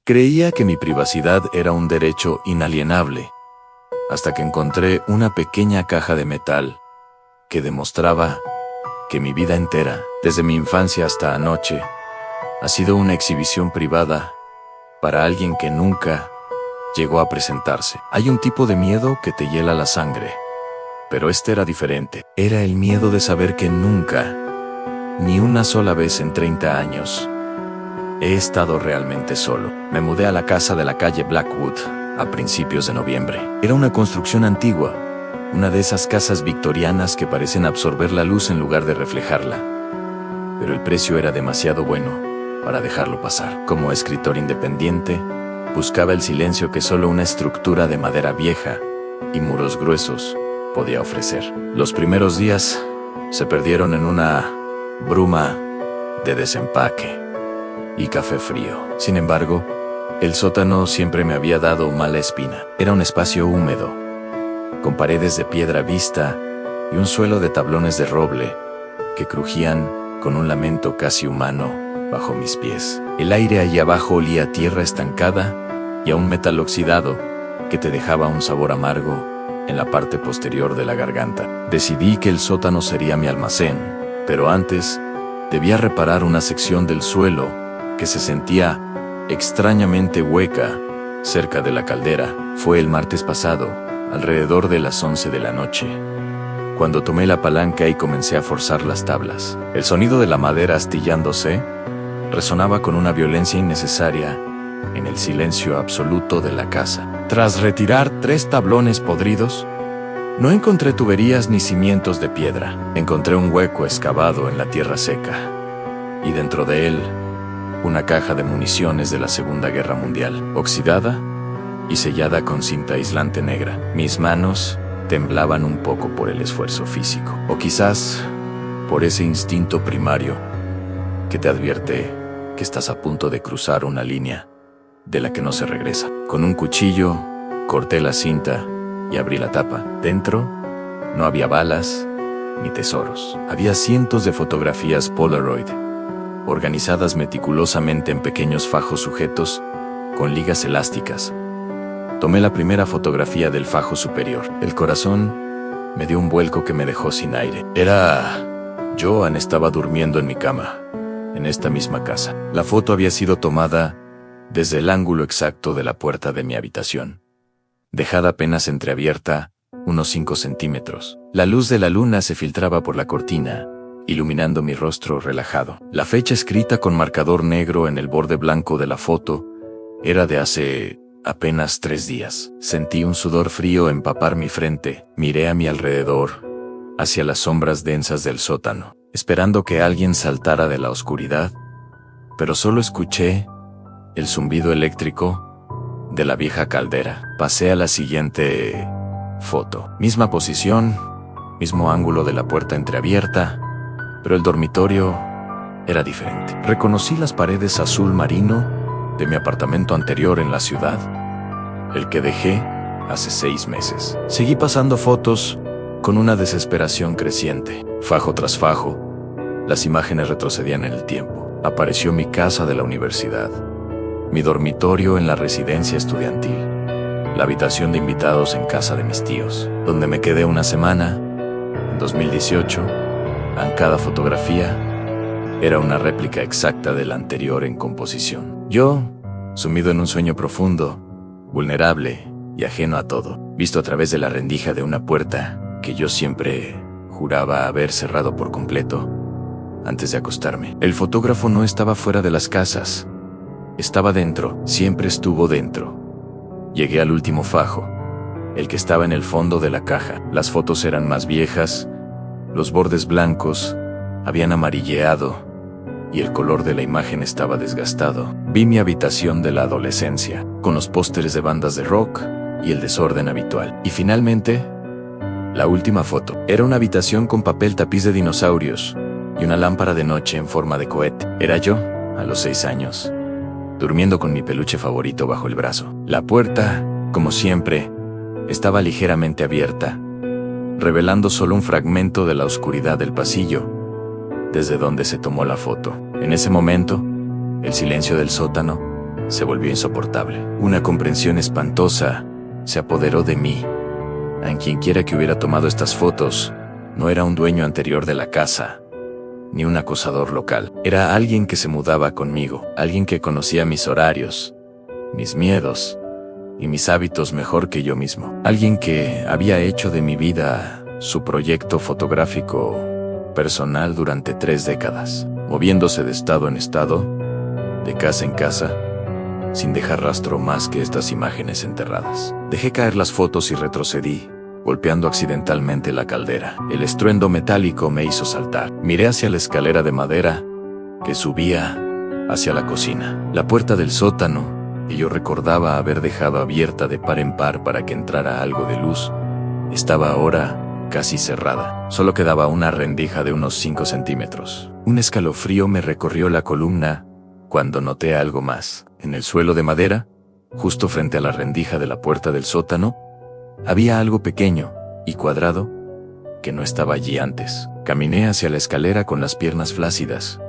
Creía que mi privacidad era un derecho inalienable, hasta que encontré una pequeña caja de metal que demostraba que mi vida entera, desde mi infancia hasta anoche, ha sido una exhibición privada para alguien que nunca llegó a presentarse. Hay un tipo de miedo que te hiela la sangre, pero este era diferente. Era el miedo de saber que nunca, ni una sola vez en 30 años, he estado realmente solo. Me mudé a la casa de la calle Blackwood a principios de noviembre. Era una construcción antigua, una de esas casas victorianas que parecen absorber la luz en lugar de reflejarla. Pero el precio era demasiado bueno para dejarlo pasar. Como escritor independiente, buscaba el silencio que solo una estructura de madera vieja y muros gruesos podía ofrecer. Los primeros días se perdieron en una bruma de desempaque y café frío. Sin embargo, el sótano siempre me había dado mala espina. Era un espacio húmedo, con paredes de piedra vista y un suelo de tablones de roble que crujían con un lamento casi humano bajo mis pies. El aire allí abajo olía a tierra estancada y a un metal oxidado que te dejaba un sabor amargo en la parte posterior de la garganta. Decidí que el sótano sería mi almacén, pero antes debía reparar una sección del suelo que se sentía extrañamente hueca cerca de la caldera. Fue el martes pasado, alrededor de las 11 de la noche, cuando tomé la palanca y comencé a forzar las tablas. El sonido de la madera astillándose resonaba con una violencia innecesaria en el silencio absoluto de la casa. Tras retirar 3 tablones podridos, no encontré tuberías ni cimientos de piedra. Encontré un hueco excavado en la tierra seca, y dentro de él, una caja de municiones de la Segunda Guerra Mundial, oxidada y sellada con cinta aislante negra. Mis manos temblaban un poco por el esfuerzo físico, o quizás por ese instinto primario que te advierte que estás a punto de cruzar una línea de la que no se regresa. Con un cuchillo, corté la cinta y abrí la tapa. Dentro no había balas ni tesoros. Había cientos de fotografías Polaroid, organizadas meticulosamente en pequeños fajos sujetos con ligas elásticas. Tomé la primera fotografía del fajo superior. El corazón me dio un vuelco que me dejó sin aire. Joan estaba durmiendo en mi cama, en esta misma casa. La foto había sido tomada desde el ángulo exacto de la puerta de mi habitación, dejada apenas entreabierta unos 5 centímetros. La luz de la luna se filtraba por la cortina, iluminando mi rostro relajado. La fecha escrita con marcador negro en el borde blanco de la foto era de hace apenas 3 días. Sentí un sudor frío empapar mi frente. Miré a mi alrededor, hacia las sombras densas del sótano, esperando que alguien saltara de la oscuridad, pero solo escuché el zumbido eléctrico de la vieja caldera. Pasé a la siguiente foto. Misma posición, mismo ángulo de la puerta entreabierta, pero el dormitorio era diferente. Reconocí las paredes azul marino de mi apartamento anterior en la ciudad, el que dejé hace 6 meses. Seguí pasando fotos con una desesperación creciente. Fajo tras fajo, las imágenes retrocedían en el tiempo. Apareció mi casa de la universidad, mi dormitorio en la residencia estudiantil, la habitación de invitados en casa de mis tíos, donde me quedé una semana, en 2018. En cada fotografía era una réplica exacta de la anterior en composición. Yo, sumido en un sueño profundo, vulnerable y ajeno a todo, visto a través de la rendija de una puerta que yo siempre juraba haber cerrado por completo antes de acostarme. El fotógrafo no estaba fuera de las casas, estaba dentro, siempre estuvo dentro. Llegué al último fajo, el que estaba en el fondo de la caja. Las fotos eran más viejas, los bordes blancos habían amarilleado y el color de la imagen estaba desgastado. Vi mi habitación de la adolescencia, con los pósteres de bandas de rock y el desorden habitual. Y finalmente, la última foto. Era una habitación con papel tapiz de dinosaurios y una lámpara de noche en forma de cohete. Era yo, a los 6 años, durmiendo con mi peluche favorito bajo el brazo. La puerta, como siempre, estaba ligeramente abierta, revelando solo un fragmento de la oscuridad del pasillo, desde donde se tomó la foto. En ese momento, el silencio del sótano se volvió insoportable. Una comprensión espantosa se apoderó de mí. A quienquiera que hubiera tomado estas fotos, no era un dueño anterior de la casa, ni un acosador local. Era alguien que se mudaba conmigo, alguien que conocía mis horarios, mis miedos y mis hábitos mejor que yo mismo. Alguien que había hecho de mi vida su proyecto fotográfico personal durante 3 décadas, moviéndose de estado en estado, de casa en casa, sin dejar rastro más que estas imágenes enterradas. Dejé caer las fotos y retrocedí, golpeando accidentalmente la caldera. El estruendo metálico me hizo saltar. Miré hacia la escalera de madera que subía hacia la cocina. La puerta del sótano, que yo recordaba haber dejado abierta de par en par para que entrara algo de luz, estaba ahora casi cerrada. Solo quedaba una rendija de unos 5 centímetros. Un escalofrío me recorrió la columna cuando noté algo más. En el suelo de madera, justo frente a la rendija de la puerta del sótano, había algo pequeño y cuadrado que no estaba allí antes. Caminé hacia la escalera con las piernas flácidas,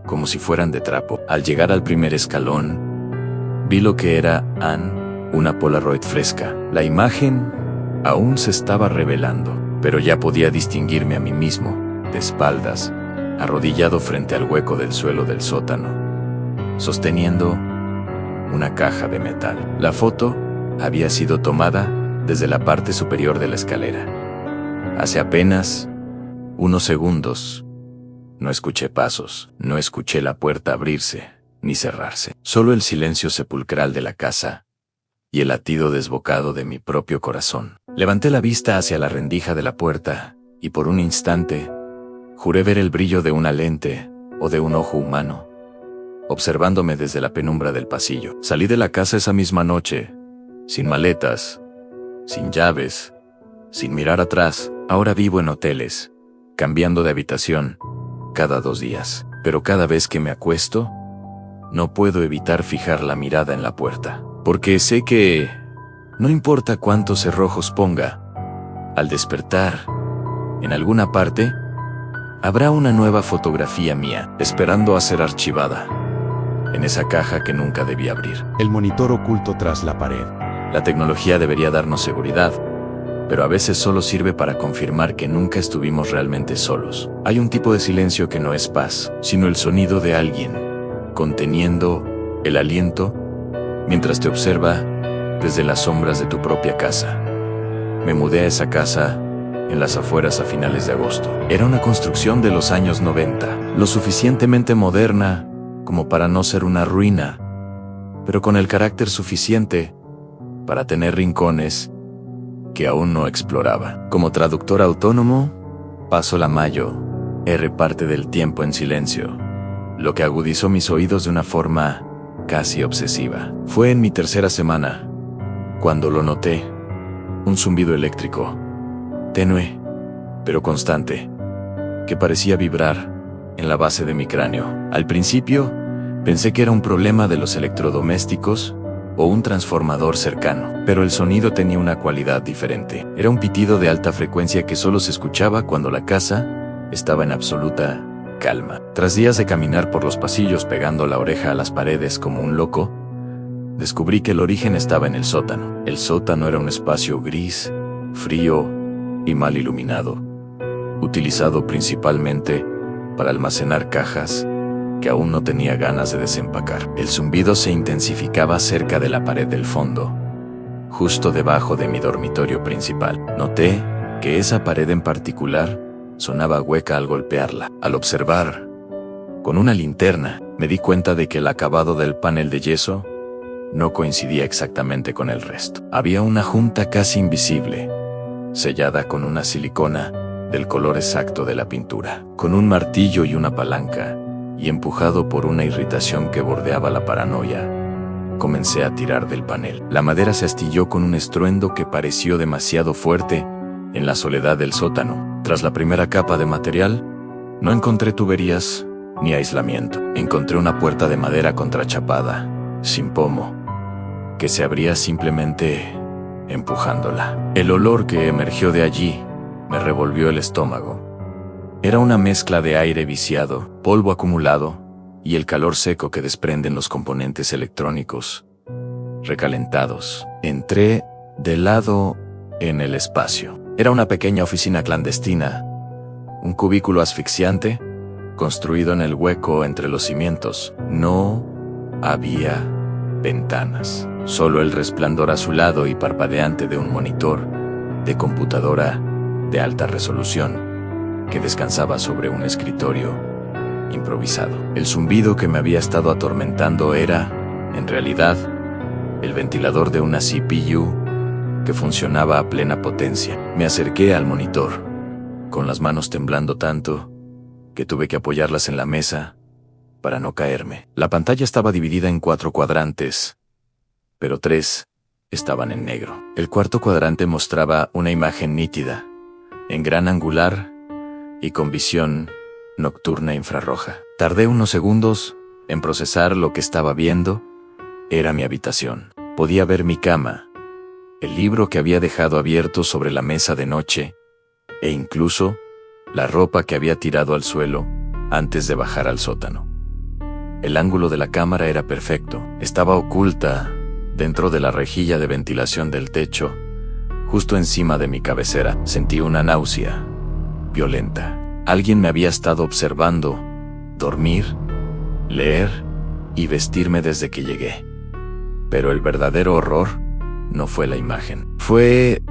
como si fueran de trapo. Al llegar al primer escalón, vi lo que era una Polaroid fresca. La imagen aún se estaba revelando, pero ya podía distinguirme a mí mismo, de espaldas, arrodillado frente al hueco del suelo del sótano, sosteniendo una caja de metal. La foto había sido tomada desde la parte superior de la escalera. Hace apenas unos segundos, no escuché pasos, no escuché la puerta abrirse ni cerrarse. Solo el silencio sepulcral de la casa y el latido desbocado de mi propio corazón. Levanté la vista hacia la rendija de la puerta y por un instante juré ver el brillo de una lente o de un ojo humano, observándome desde la penumbra del pasillo. Salí de la casa esa misma noche, sin maletas, sin llaves, sin mirar atrás. Ahora vivo en hoteles, cambiando de habitación cada 2 días. Pero cada vez que me acuesto, no puedo evitar fijar la mirada en la puerta. Porque sé que, no importa cuántos cerrojos ponga, al despertar, en alguna parte, habrá una nueva fotografía mía, esperando a ser archivada, en esa caja que nunca debí abrir. El monitor oculto tras la pared. La tecnología debería darnos seguridad, pero a veces solo sirve para confirmar que nunca estuvimos realmente solos. Hay un tipo de silencio que no es paz, sino el sonido de alguien, conteniendo el aliento, mientras te observa desde las sombras de tu propia casa. Me mudé a esa casa en las afueras a finales de agosto. Era una construcción de los años 90, lo suficientemente moderna como para no ser una ruina, pero con el carácter suficiente para tener rincones que aún no exploraba. Como traductor autónomo, paso la parte del tiempo en silencio, lo que agudizó mis oídos de una forma casi obsesiva. Fue en mi 3ª semana cuando lo noté, un zumbido eléctrico, tenue, pero constante, que parecía vibrar en la base de mi cráneo. Al principio, pensé que era un problema de los electrodomésticos o un transformador cercano, pero el sonido tenía una cualidad diferente. Era un pitido de alta frecuencia que solo se escuchaba cuando la casa estaba en absoluta calma. Tras días de caminar por los pasillos pegando la oreja a las paredes como un loco, descubrí que el origen estaba en el sótano. El sótano era un espacio gris, frío y mal iluminado, utilizado principalmente para almacenar cajas que aún no tenía ganas de desempacar. El zumbido se intensificaba cerca de la pared del fondo, justo debajo de mi dormitorio principal. Noté que esa pared en particular sonaba hueca al golpearla. Al observar con una linterna, me di cuenta de que el acabado del panel de yeso no coincidía exactamente con el resto. Había una junta casi invisible, sellada con una silicona del color exacto de la pintura. Con un martillo y una palanca, y empujado por una irritación que bordeaba la paranoia, comencé a tirar del panel. La madera se astilló con un estruendo que pareció demasiado fuerte en la soledad del sótano. Tras la primera capa de material, no encontré tuberías ni aislamiento. Encontré una puerta de madera contrachapada, sin pomo, que se abría simplemente empujándola. El olor que emergió de allí me revolvió el estómago. Era una mezcla de aire viciado, polvo acumulado y el calor seco que desprenden los componentes electrónicos recalentados. Entré de lado en el espacio. Era una pequeña oficina clandestina, un cubículo asfixiante, construido en el hueco entre los cimientos. No había ventanas, solo el resplandor azulado y parpadeante de un monitor de computadora de alta resolución que descansaba sobre un escritorio improvisado. El zumbido que me había estado atormentando era, en realidad, el ventilador de una CPU que funcionaba a plena potencia. Me acerqué al monitor, con las manos temblando tanto que tuve que apoyarlas en la mesa para no caerme. La pantalla estaba dividida en 4 cuadrantes, pero 3 estaban en negro. El cuarto cuadrante mostraba una imagen nítida, en gran angular y con visión nocturna infrarroja. Tardé unos segundos en procesar lo que estaba viendo. Era mi habitación. Podía ver mi cama, el libro que había dejado abierto sobre la mesa de noche, e incluso la ropa que había tirado al suelo antes de bajar al sótano. El ángulo de la cámara era perfecto. Estaba oculta dentro de la rejilla de ventilación del techo, justo encima de mi cabecera. Sentí una náusea violenta. Alguien me había estado observando dormir, leer y vestirme desde que llegué. Pero el verdadero horror no fue la imagen. Fue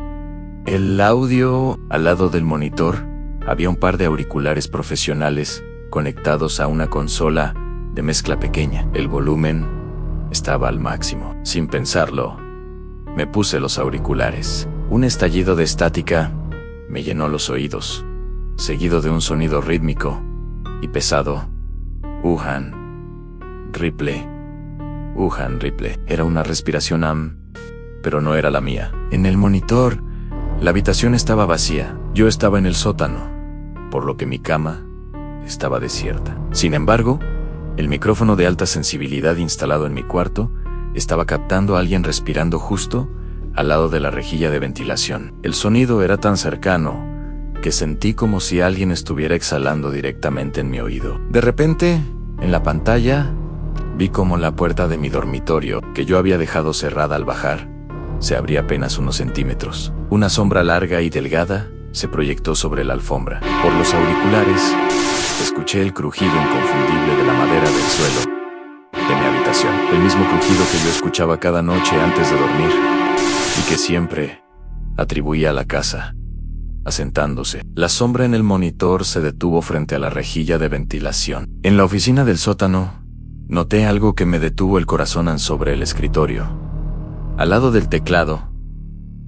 el audio. Al lado del monitor había un par de auriculares profesionales conectados a una consola de mezcla pequeña. El volumen estaba al máximo. Sin pensarlo, me puse los auriculares. Un estallido de estática me llenó los oídos, seguido de un sonido rítmico y pesado. Wuhan, Ripley. Wuhan, Ripley. Era una respiración pero no era la mía. En el monitor, la habitación estaba vacía. Yo estaba en el sótano, por lo que mi cama estaba desierta. Sin embargo, el micrófono de alta sensibilidad instalado en mi cuarto estaba captando a alguien respirando justo al lado de la rejilla de ventilación. El sonido era tan cercano que sentí como si alguien estuviera exhalando directamente en mi oído. De repente, en la pantalla, vi como la puerta de mi dormitorio, que yo había dejado cerrada al bajar, se abría apenas unos centímetros. Una sombra larga y delgada se proyectó sobre la alfombra. Por los auriculares, escuché el crujido inconfundible de la madera del suelo de mi habitación. El mismo crujido que yo escuchaba cada noche antes de dormir y que siempre atribuía a la casa asentándose. La sombra en el monitor se detuvo frente a la rejilla de ventilación. En la oficina del sótano, noté algo que me detuvo el corazón sobre el escritorio. Al lado del teclado,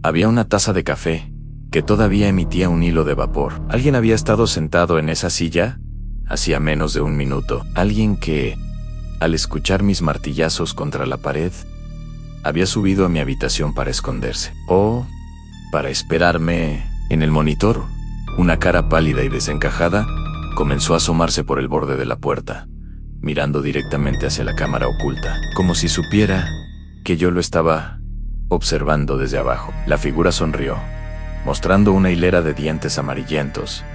había una taza de café que todavía emitía un hilo de vapor. Alguien había estado sentado en esa silla hacía menos de un minuto. Alguien que, al escuchar mis martillazos contra la pared, había subido a mi habitación para esconderse. O para esperarme. En el monitor, una cara pálida y desencajada comenzó a asomarse por el borde de la puerta, mirando directamente hacia la cámara oculta, como si supiera que yo lo estaba observando desde abajo. La figura sonrió, mostrando una hilera de dientes amarillentos,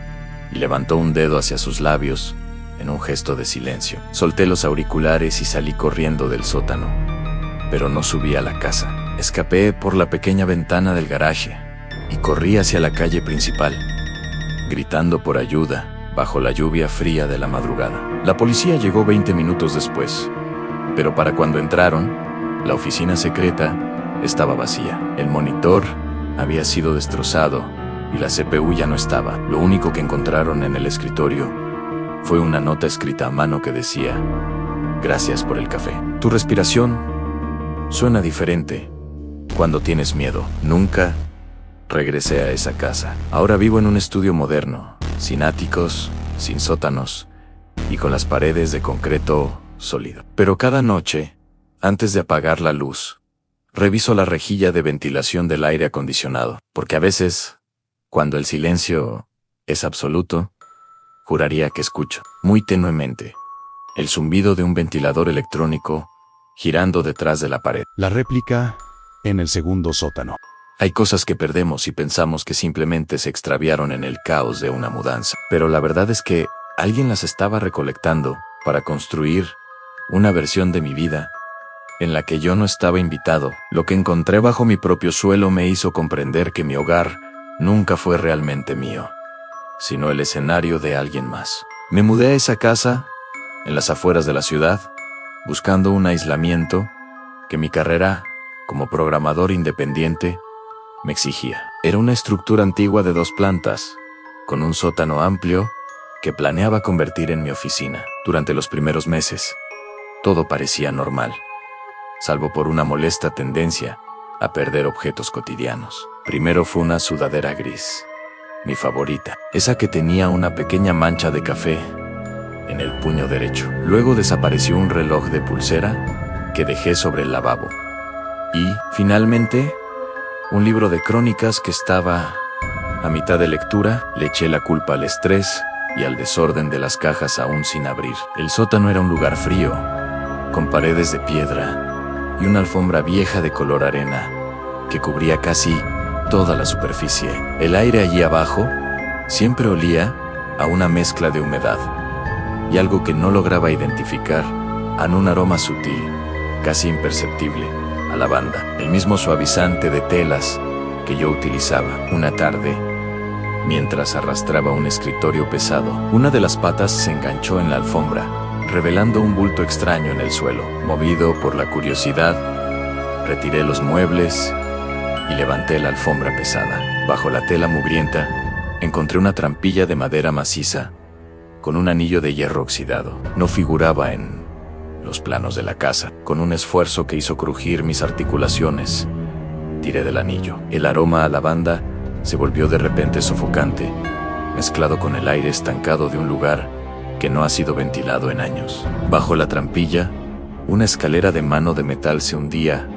y levantó un dedo hacia sus labios en un gesto de silencio. Solté los auriculares y salí corriendo del sótano, pero no subí a la casa. Escapé por la pequeña ventana del garaje y corrí hacia la calle principal, gritando por ayuda bajo la lluvia fría de la madrugada. La policía llegó 20 minutos después, pero para cuando entraron, la oficina secreta estaba vacía. El monitor había sido destrozado y la CPU ya no estaba. Lo único que encontraron en el escritorio fue una nota escrita a mano que decía: "Gracias por el café. Tu respiración suena diferente cuando tienes miedo". Nunca regresé a esa casa. Ahora vivo en un estudio moderno, sin áticos, sin sótanos y con las paredes de concreto sólido. Pero cada noche, antes de apagar la luz, reviso la rejilla de ventilación del aire acondicionado, porque a veces, cuando el silencio es absoluto, juraría que escucho, muy tenuemente, el zumbido de un ventilador electrónico girando detrás de la pared. La réplica en el segundo sótano. Hay cosas que perdemos y pensamos que simplemente se extraviaron en el caos de una mudanza. Pero la verdad es que alguien las estaba recolectando para construir una versión de mi vida en la que yo no estaba invitado. Lo que encontré bajo mi propio suelo me hizo comprender que mi hogar nunca fue realmente mío, sino el escenario de alguien más. Me mudé a esa casa, en las afueras de la ciudad, buscando un aislamiento que mi carrera como programador independiente me exigía. Era una estructura antigua de 2 plantas, con un sótano amplio que planeaba convertir en mi oficina. Durante los primeros meses, todo parecía normal, salvo por una molesta tendencia a perder objetos cotidianos. Primero fue una sudadera gris, mi favorita, esa que tenía una pequeña mancha de café en el puño derecho. Luego desapareció un reloj de pulsera que dejé sobre el lavabo. Y, finalmente, un libro de crónicas que estaba a mitad de lectura. Le eché la culpa al estrés y al desorden de las cajas aún sin abrir. El sótano era un lugar frío, con paredes de piedra y una alfombra vieja de color arena que cubría casi toda la superficie. El aire allí abajo siempre olía a una mezcla de humedad y algo que no lograba identificar, a un aroma sutil, casi imperceptible, a lavanda, el mismo suavizante de telas que yo utilizaba. Una tarde, mientras arrastraba un escritorio pesado, una de las patas se enganchó en la alfombra, revelando un bulto extraño en el suelo. Movido por la curiosidad, retiré los muebles y levanté la alfombra pesada. Bajo la tela mugrienta, encontré una trampilla de madera maciza con un anillo de hierro oxidado. No figuraba en los planos de la casa. Con un esfuerzo que hizo crujir mis articulaciones, tiré del anillo. El aroma a lavanda se volvió de repente sofocante, mezclado con el aire estancado de un lugar que no ha sido ventilado en años. Bajo la trampilla, una escalera de mano de metal se hundía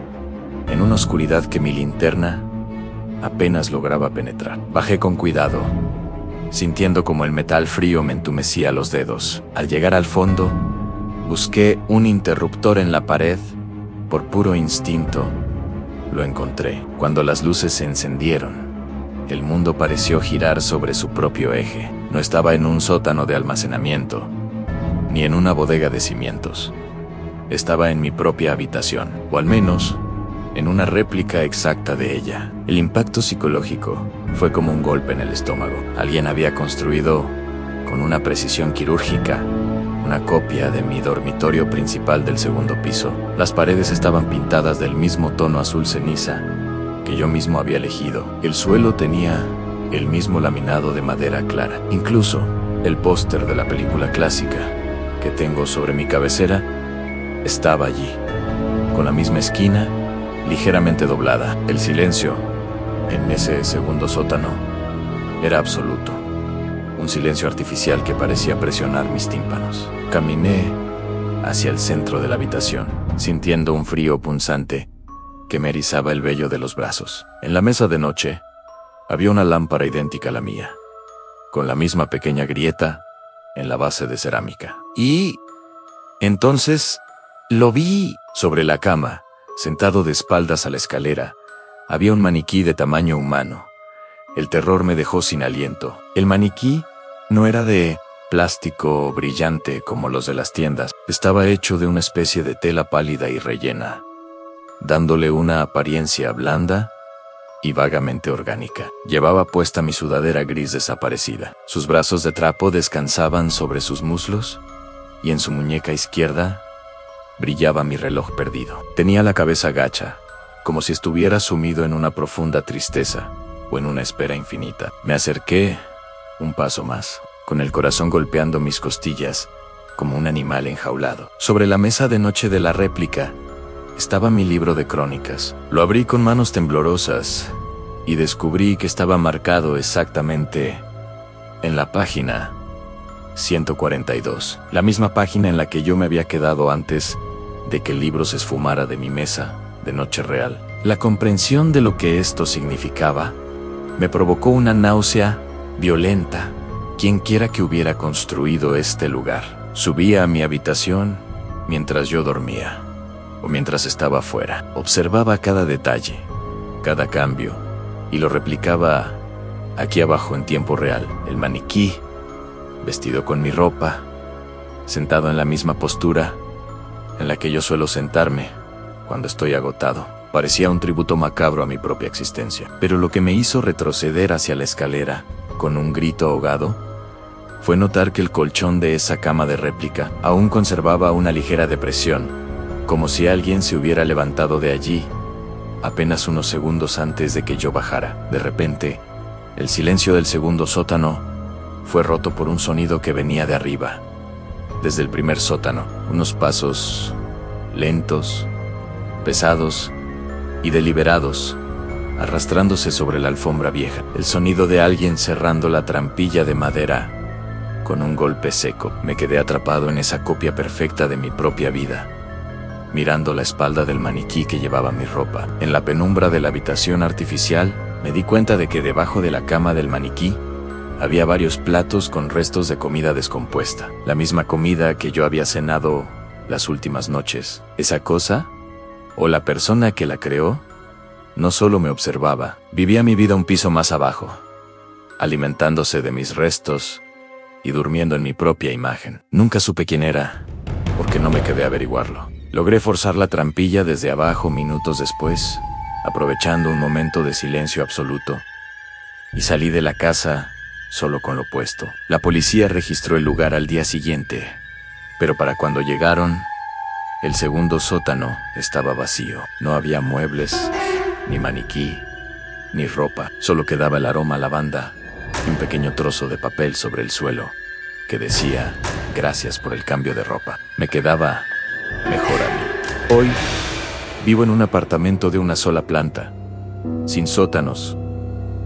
en una oscuridad que mi linterna apenas lograba penetrar. Bajé con cuidado, sintiendo como el metal frío me entumecía los dedos. Al llegar al fondo, busqué un interruptor en la pared. Por puro instinto, lo encontré. Cuando las luces se encendieron, el mundo pareció girar sobre su propio eje. No estaba en un sótano de almacenamiento, ni en una bodega de cimientos. Estaba en mi propia habitación, o al menos, en una réplica exacta de ella. El impacto psicológico fue como un golpe en el estómago. Alguien había construido, con una precisión quirúrgica, una copia de mi dormitorio principal del 2º piso. Las paredes estaban pintadas del mismo tono azul ceniza que yo mismo había elegido. El suelo tenía el mismo laminado de madera clara. Incluso el póster de la película clásica que tengo sobre mi cabecera estaba allí, con la misma esquina, ligeramente doblada. El silencio en ese 2º sótano era absoluto. Un silencio artificial que parecía presionar mis tímpanos. Caminé hacia el centro de la habitación, sintiendo un frío punzante que me erizaba el vello de los brazos. En la mesa de noche había una lámpara idéntica a la mía, con la misma pequeña grieta en la base de cerámica. Y entonces lo vi. Sobre la cama, sentado de espaldas a la escalera, había un maniquí de tamaño humano. El terror me dejó sin aliento. El maniquí no era de plástico brillante como los de las tiendas. Estaba hecho de una especie de tela pálida y rellena, dándole una apariencia blanda y vagamente orgánica. Llevaba puesta mi sudadera gris desaparecida. Sus brazos de trapo descansaban sobre sus muslos y en su muñeca izquierda brillaba mi reloj perdido. Tenía la cabeza gacha, como si estuviera sumido en una profunda tristeza o en una espera infinita. Me acerqué un paso más, con el corazón golpeando mis costillas como un animal enjaulado. Sobre la mesa de noche de la réplica estaba mi libro de crónicas. Lo abrí con manos temblorosas y descubrí que estaba marcado exactamente en la página 142, la misma página en la que yo me había quedado antes de que el libro se esfumara de mi mesa de noche real. La comprensión de lo que esto significaba me provocó una náusea violenta. Quien quiera que hubiera construido este lugar. Subía a mi habitación mientras yo dormía, o mientras estaba afuera. Observaba cada detalle, cada cambio, y lo replicaba aquí abajo en tiempo real. El maniquí, vestido con mi ropa, sentado en la misma postura, en la que yo suelo sentarme cuando estoy agotado. Parecía un tributo macabro a mi propia existencia. Pero lo que me hizo retroceder hacia la escalera, con un grito ahogado, fue notar que el colchón de esa cama de réplica aún conservaba una ligera depresión, como si alguien se hubiera levantado de allí, apenas unos segundos antes de que yo bajara. De repente, el silencio del segundo sótano fue roto por un sonido que venía de arriba. Desde el primer sótano, unos pasos lentos, pesados y deliberados, arrastrándose sobre la alfombra vieja. El sonido de alguien cerrando la trampilla de madera con un golpe seco. Me quedé atrapado en esa copia perfecta de mi propia vida, mirando la espalda del maniquí que llevaba mi ropa. En la penumbra de la habitación artificial, me di cuenta de que debajo de la cama del maniquí había varios platos con restos de comida descompuesta. La misma comida que yo había cenado las últimas noches. Esa cosa, o la persona que la creó, no solo me observaba, vivía mi vida un piso más abajo, alimentándose de mis restos y durmiendo en mi propia imagen. Nunca supe quién era, porque no me quedé a averiguarlo. Logré forzar la trampilla desde abajo minutos después, aprovechando un momento de silencio absoluto, y salí de la casa solo con lo puesto. La policía registró el lugar al día siguiente, pero para cuando llegaron, el segundo sótano estaba vacío. No había muebles, ni maniquí, ni ropa. Solo quedaba el aroma a lavanda y un pequeño trozo de papel sobre el suelo que decía: gracias por el cambio de ropa. Me quedaba mejor a mí. Hoy vivo en un apartamento de una sola planta, sin sótanos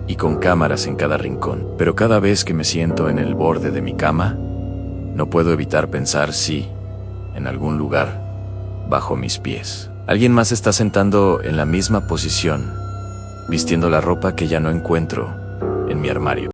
y con cámaras en cada rincón. Pero cada vez que me siento en el borde de mi cama, no puedo evitar pensar si, en algún lugar, bajo mis pies, alguien más está sentando en la misma posición, vistiendo la ropa que ya no encuentro en mi armario.